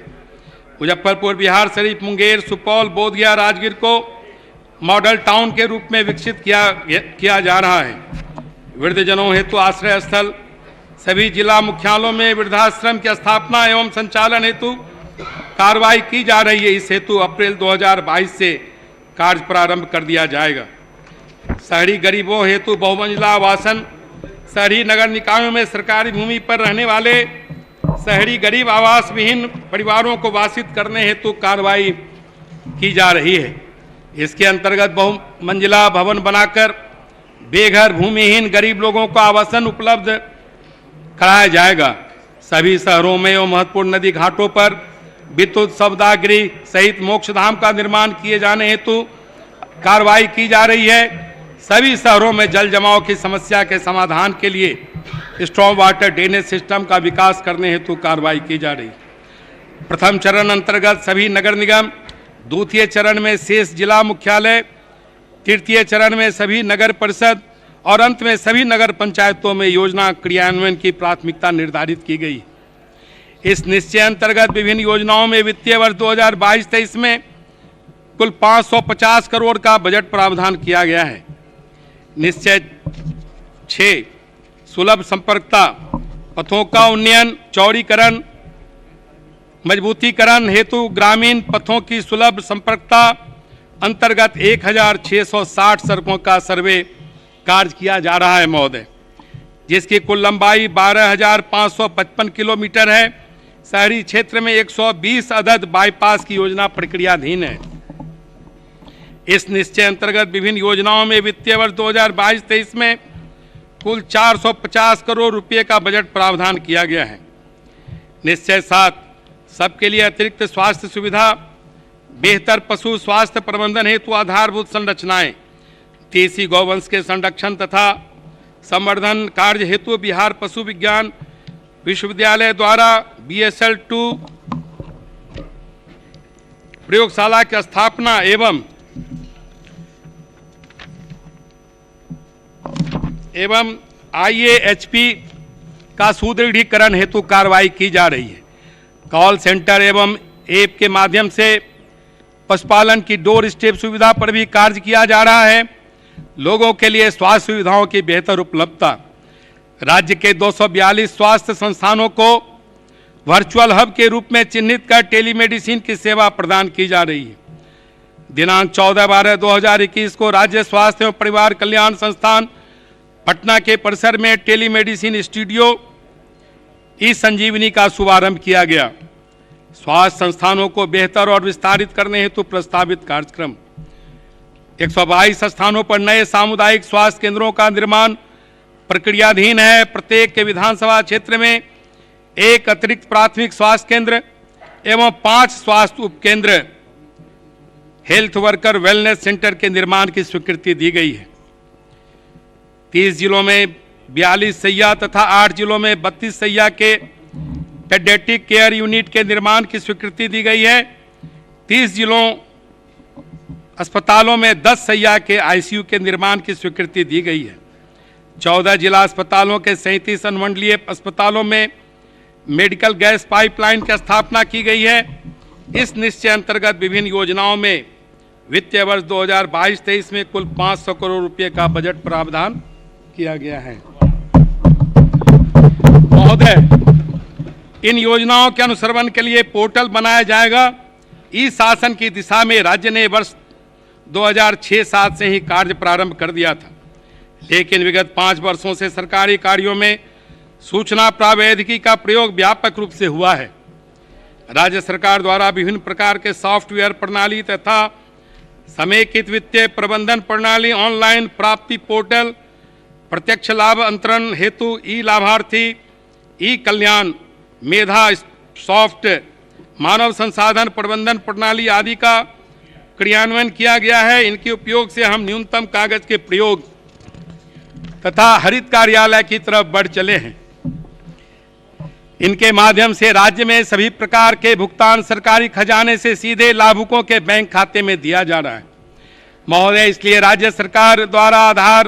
मुजफ्फरपुर, बिहार शरीफ, मुंगेर, सुपौल, बोधगया, राजगीर को मॉडल टाउन के रूप में विकसित किया जा रहा है। वृद्धजनों हेतु आश्रय स्थल, सभी जिला मुख्यालयों में वृद्धाश्रम की स्थापना एवं संचालन हेतु कार्रवाई की जा रही है। इस हेतु अप्रैल 2022 से कार्य प्रारंभ कर दिया जाएगा। शहरी गरीबों हेतु बहुमंजिला आवासन, शहरी नगर निकायों में सरकारी भूमि पर रहने वाले शहरी गरीब आवास विहीन परिवारों को वासित करने हेतु कार्रवाई की जा रही है। इसके अंतर्गत बहुमंजिला भवन बनाकर बेघर भूमिहीन गरीब लोगों को आवासन उपलब्ध कराया जाएगा। सभी शहरों में एवं महत्वपूर्ण नदी घाटों पर विद्युत शवदाह सहित मोक्षधाम का निर्माण किए जाने हेतु कार्रवाई की जा रही है। सभी शहरों में जल जमाव की समस्या के समाधान के लिए स्ट्रॉन्ग वाटर ड्रेनेज सिस्टम का विकास करने हेतु कार्रवाई की जा रही है। प्रथम चरण अंतर्गत सभी नगर निगम, द्वितीय चरण में शेष जिला मुख्यालय, तृतीय चरण में सभी नगर परिषद और अंत में सभी नगर पंचायतों में योजना क्रियान्वयन की प्राथमिकता निर्धारित की गई। इस निश्चय अंतर्गत विभिन्न योजनाओं में वित्तीय वर्ष 2022-23 में कुल 550 करोड़ का बजट प्रावधान किया गया है। निश्चय 6 सुलभ संपर्कता, पथों का उन्नयन, चौड़ीकरण, मजबूतीकरण हेतु ग्रामीण पथों की सुलभ संपर्कता अंतर्गत 1660 सड़कों का सर्वे कार्य किया जा रहा है महोदय, जिसकी कुल लंबाई 12,555 किलोमीटर है। शहरी क्षेत्र में 120 अदद बाईपास की योजना प्रक्रियाधीन है। इस निश्चय अंतर्गत विभिन्न योजनाओं में वित्तीय वर्ष 2022-23 में कुल 450 करोड़ रुपए का बजट प्रावधान किया गया है। निश्चय 7 सबके लिए अतिरिक्त स्वास्थ्य सुविधा, बेहतर पशु स्वास्थ्य प्रबंधन हेतु आधारभूत संरचनाएं, देसी गौवंश के संरक्षण तथा संवर्धन कार्य हेतु बिहार पशु विज्ञान विश्वविद्यालय द्वारा BSL-2 प्रयोगशाला की स्थापना एवं IAHP का सुदृढ़ीकरण हेतु कार्रवाई की जा रही है। कॉल सेंटर एवं ऐप के माध्यम से पशुपालन की डोर स्टेप सुविधा पर भी कार्य किया जा रहा है। लोगों के लिए स्वास्थ्य सुविधाओं की बेहतर उपलब्धता, राज्य के 242 स्वास्थ्य संस्थानों को वर्चुअल हब के रूप में चिन्हित कर टेलीमेडिसिन की सेवा प्रदान की जा रही है। दिनांक 14/12/2021 को राज्य स्वास्थ्य एवं परिवार कल्याण संस्थान पटना के परिसर में टेलीमेडिसिन स्टूडियो ई-संजीवनी का शुभारंभ किया गया। स्वास्थ्य संस्थानों को बेहतर और विस्तारित करने हेतु प्रस्तावित कार्यक्रम 122 स्थानों पर नए सामुदायिक स्वास्थ्य केंद्रों का निर्माण प्रक्रियाधीन है। प्रत्येक के विधानसभा क्षेत्र में एक अतिरिक्त प्राथमिक स्वास्थ्य केंद्र एवं 5 स्वास्थ्य उपकेंद्र हेल्थ वर्कर वेलनेस सेंटर के निर्माण की स्वीकृति दी गई है। 30 जिलों में 42 सैया तथा 8 जिलों में 32 सैया के पेडियाट्रिक केयर यूनिट के निर्माण की स्वीकृति दी गई है। 30 जिलों अस्पतालों में 10 सैया के ICU के निर्माण की स्वीकृति दी गई है। 14 जिला अस्पतालों के 37 अनुमंडलीय अस्पतालों में मेडिकल गैस पाइपलाइन की स्थापना की गई है। इस निश्चय अंतर्गत विभिन्न योजनाओं में वित्तीय वर्ष 2022-23 में कुल 500 करोड़ रुपए का बजट प्रावधान किया गया है। महोदय, इन योजनाओं के अनुश्रवण के लिए पोर्टल बनाया जाएगा। ई शासन की दिशा में राज्य ने वर्ष 2006-07 से ही कार्य प्रारंभ कर दिया था, लेकिन विगत 5 वर्षों से सरकारी कार्यों में सूचना प्रौद्योगिकी का प्रयोग व्यापक रूप से हुआ है। राज्य सरकार द्वारा विभिन्न प्रकार के सॉफ्टवेयर प्रणाली तथा समेकित वित्तीय प्रबंधन प्रणाली, ऑनलाइन प्राप्ति पोर्टल, प्रत्यक्ष लाभ अंतरण हेतु ई लाभार्थी, ई कल्याण, मेधा सॉफ्ट, मानव संसाधन प्रबंधन प्रणाली आदि का क्रियान्वयन किया गया है। इनके उपयोग से हम न्यूनतम कागज के प्रयोग तथा हरित कार्यालय की तरफ बढ़ चले हैं। इनके माध्यम से राज्य में सभी प्रकार के भुगतान सरकारी खजाने से सीधे लाभुकों के बैंक खाते में दिया जा रहा है महोदय। इसलिए राज्य सरकार द्वारा आधार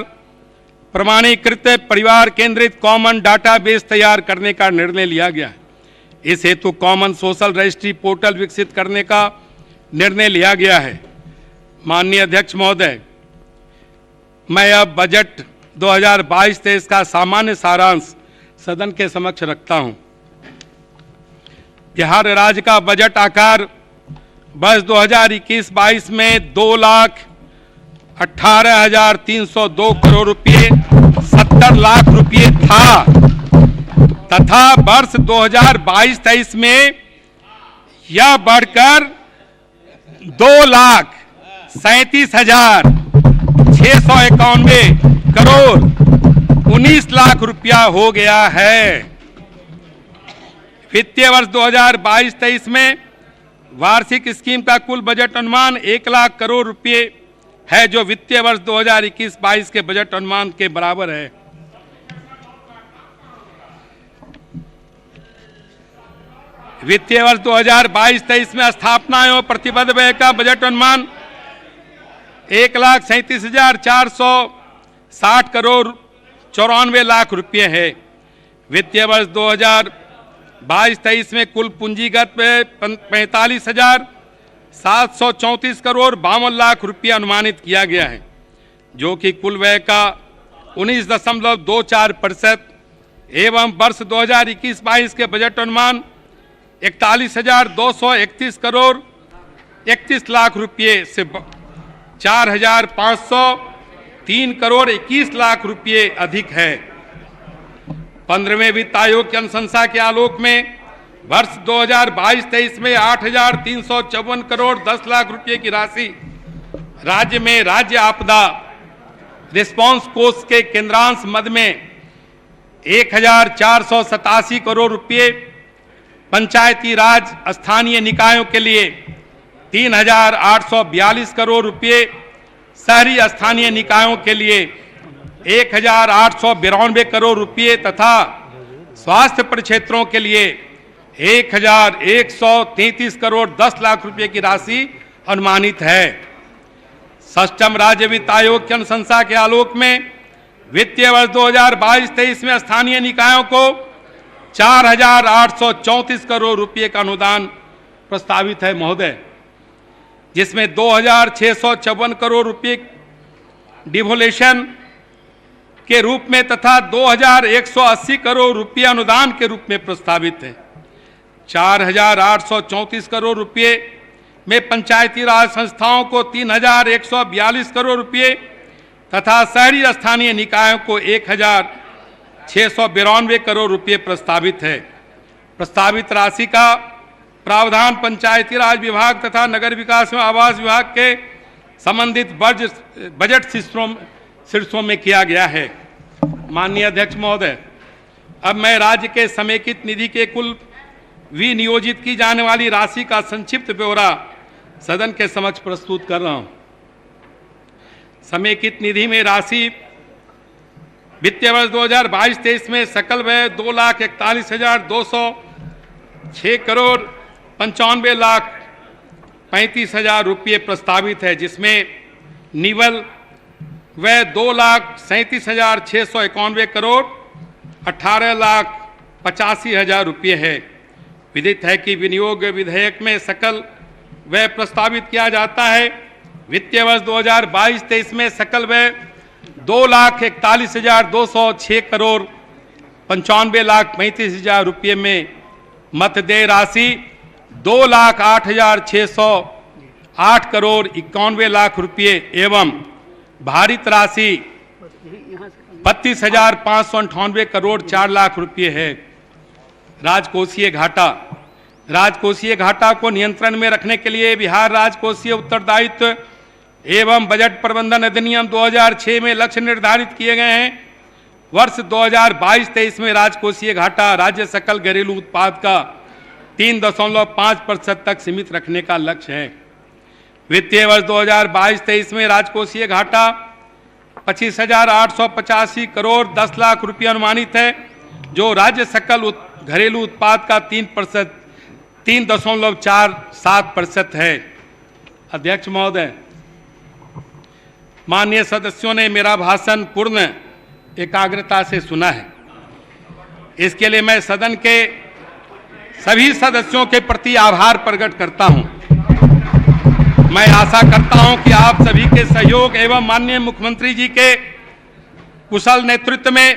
प्रमाणीकृत परिवार केंद्रित कॉमन डाटाबेस तैयार करने का निर्णय लिया गया है। इस हेतु कॉमन सोशल रजिस्ट्री पोर्टल विकसित करने का निर्णय लिया गया है। माननीय अध्यक्ष महोदय, मैं अब बजट 2022-23 का सामान्य सारांश सदन के समक्ष रखता हूं। बिहार राज्य का बजट आकार वर्ष 2021-22 में 2,18,302 करोड़ रुपये 70 लाख रुपये था तथा वर्ष 2022-23 में यह बढ़कर 2,37,691 करोड़ 19 लाख रुपया हो गया है। वित्तीय वर्ष 2022-23 में वार्षिक स्कीम का कुल बजट अनुमान 1 लाख करोड़ रुपये है, जो वित्तीय वर्ष 2021-22 के बजट अनुमान के बराबर है। वित्तीय वर्ष 2022-23 में स्थापना एवं प्रतिबद्ध व्यय का बजट अनुमान 1,37,460 करोड़ 94 लाख रुपये है। वित्तीय वर्ष 2022-23 में कुल पूंजीगत व्यय 45,734 करोड़ 52 लाख रुपये अनुमानित किया गया है, जो कि कुल व्यय का 19.24% एवं वर्ष 2021-22 के बजट अनुमान 41,231 करोड़ 31 लाख रुपये से 4,503 करोड़ 21 लाख रुपये अधिक है। 15वें वित्त आयोग की अनुशंसा के आलोक में वर्ष 2022-23 में 8,354 करोड़ 10 लाख रुपये की राशि राज्य में राज्य आपदा रिस्पांस कोष के केंद्रांश मद में 1,487 करोड़ रुपये, पंचायती राज स्थानीय निकायों के लिए 3,842 करोड़ रुपये, शहरी स्थानीय निकायों के लिए 1,892 करोड़ रुपये तथा स्वास्थ्य परिक्षेत्रों के लिए 1,133 करोड़ 10 लाख रुपये की राशि अनुमानित है। षष्ठम राज्य वित्त आयोग की अनुशंसा के आलोक में वित्तीय वर्ष 2022-23 में स्थानीय निकायों को 4,834 करोड़ रुपये का अनुदान प्रस्तावित है महोदय, जिसमें 2,654 करोड़ रुपये डिवोल्यूशन के रूप में तथा 2,180 करोड़ रुपये अनुदान के रूप में प्रस्तावित है। 4,834 करोड़ रुपये में पंचायती राज संस्थाओं को 3,142 करोड़ रुपये तथा शहरी स्थानीय निकायों को 1,692 करोड़ रुपये प्रस्तावित है। प्रस्तावित राशि का प्रावधान पंचायती राज विभाग तथा नगर विकास एवं आवास विभाग के संबंधित बजट शीर्षों में किया गया है। माननीय अध्यक्ष महोदय, अब मैं राज्य के समेकित निधि के कुल विनियोजित की जाने वाली राशि का संक्षिप्त ब्यौरा सदन के समक्ष प्रस्तुत कर रहा हूं। समेकित निधि में राशि वित्तीय वर्ष 2022-23 में सकल व्यय 2,41,206 करोड़ 95 लाख 35 हजार रुपये प्रस्तावित है, जिसमें निवल व्यय 2,37,691 करोड़ 18 लाख 85 हजार रुपये है। विदित है कि विनियोग विधेयक में सकल व्यय प्रस्तावित किया जाता है। वित्तीय वर्ष 2022-23 में सकल व्यय 2,41,206 करोड़ 95 लाख 35 हजार रुपये में मतदेय राशि 2,08,608 करोड़ 91 लाख रुपये एवं भारित राशि 32,598 करोड़ 4 लाख रुपये है। राजकोषीय घाटा को नियंत्रण में रखने के लिए बिहार राजकोषीय उत्तरदायित्व एवं बजट प्रबंधन अधिनियम 2006 में लक्ष्य निर्धारित किए गए हैं। वर्ष 2022-23 में राजकोषीय घाटा राज्य सकल घरेलू उत्पाद का 3.5% तक सीमित रखने का लक्ष्य है। वित्तीय वर्ष 2022-23 में राजकोषीय घाटा 25,885 करोड़ 10 लाख रुपये अनुमानित है, जो राज्य सकल घरेलू उत्पाद का 3.47% है। अध्यक्ष महोदय, माननीय सदस्यों ने मेरा भाषण पूर्ण एकाग्रता से सुना है। इसके लिए मैं सदन के सभी सदस्यों के प्रति आभार प्रकट करता हूं। मैं आशा करता हूं कि आप सभी के सहयोग एवं माननीय मुख्यमंत्री जी के कुशल नेतृत्व में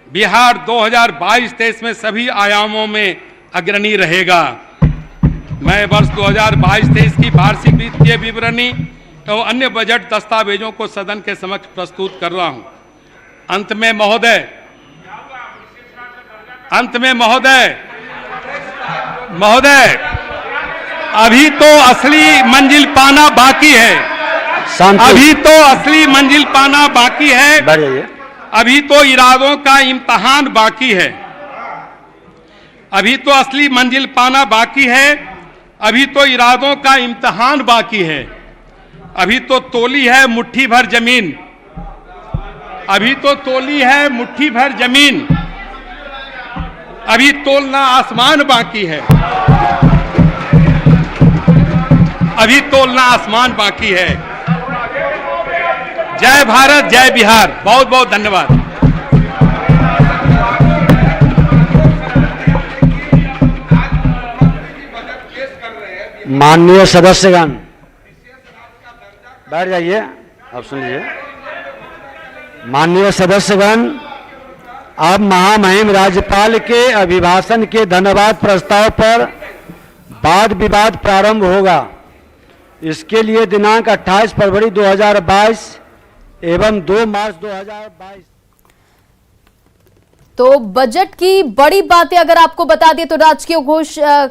बिहार 2022-23 में सभी आयामों में अग्रणी रहेगा। मैं वर्ष 2022-23 की वार्षिक वित्तीय विवरणी एवं अन्य बजट दस्तावेजों को सदन के समक्ष प्रस्तुत कर रहा हूं। अंत में महोदय, अभी तो असली मंजिल पाना बाकी है। अभी तो असली मंजिल पाना बाकी है। अभी तो इरादों का इम्तिहान बाकी है। अभी तो असली मंजिल पाना बाकी है। अभी तो इरादों का इम्तिहान बाकी है। अभी तो तोली है मुट्ठी भर जमीन। अभी तो तोली है मुट्ठी भर जमीन। अभी तोलना आसमान बाकी है। अभी तोलना आसमान बाकी है। जय भारत, जय बिहार। बहुत बहुत धन्यवाद। माननीय सदस्यगण, बैठ जाइए। आप सुन लीजिए। माननीय सदस्यगण, अब महामहिम राज्यपाल के अभिभाषण के धन्यवाद प्रस्ताव पर वाद विवाद प्रारंभ होगा। इसके लिए दिनांक 28 फरवरी 2022 एवं 2 मार्च 2022। तो बजट की बड़ी बातें अगर आपको बता दें तो राजकीय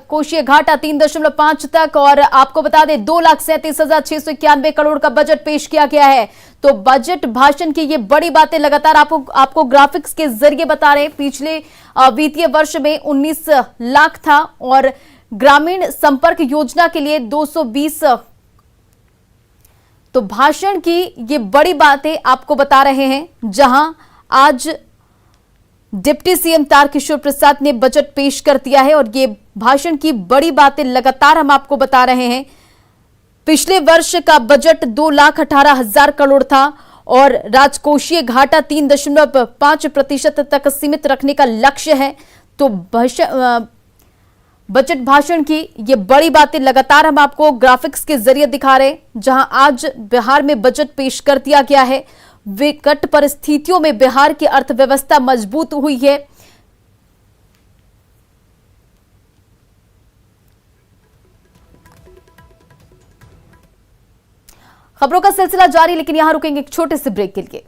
कोषीय घाटा 3.5 तक, और आपको बता दें 2,37,691 करोड़ का बजट पेश किया गया है। तो बजट भाषण की ये बड़ी बातें लगातार आपको ग्राफिक्स के जरिए बता रहे हैं। पिछले वित्तीय वर्ष में 19 लाख था और ग्रामीण संपर्क योजना के लिए 220। तो भाषण की ये बड़ी बातें आपको बता रहे हैं, जहां आज डिप्टी सीएम तारकिशोर प्रसाद ने बजट पेश कर दिया है। और ये भाषण की बड़ी बातें लगातार हम आपको बता रहे हैं। पिछले वर्ष का बजट 2,18,000 करोड़ था और राजकोषीय घाटा 3.5% तक सीमित रखने का लक्ष्य है। तो बजट भाषण की ये बड़ी बातें लगातार हम आपको ग्राफिक्स के जरिए दिखा रहे हैं, जहां आज बिहार में बजट पेश कर दिया गया है। विकट परिस्थितियों में बिहार की अर्थव्यवस्था मजबूत हुई है। खबरों का सिलसिला जारी, लेकिन यहां रुकेंगे एक छोटे से ब्रेक के लिए।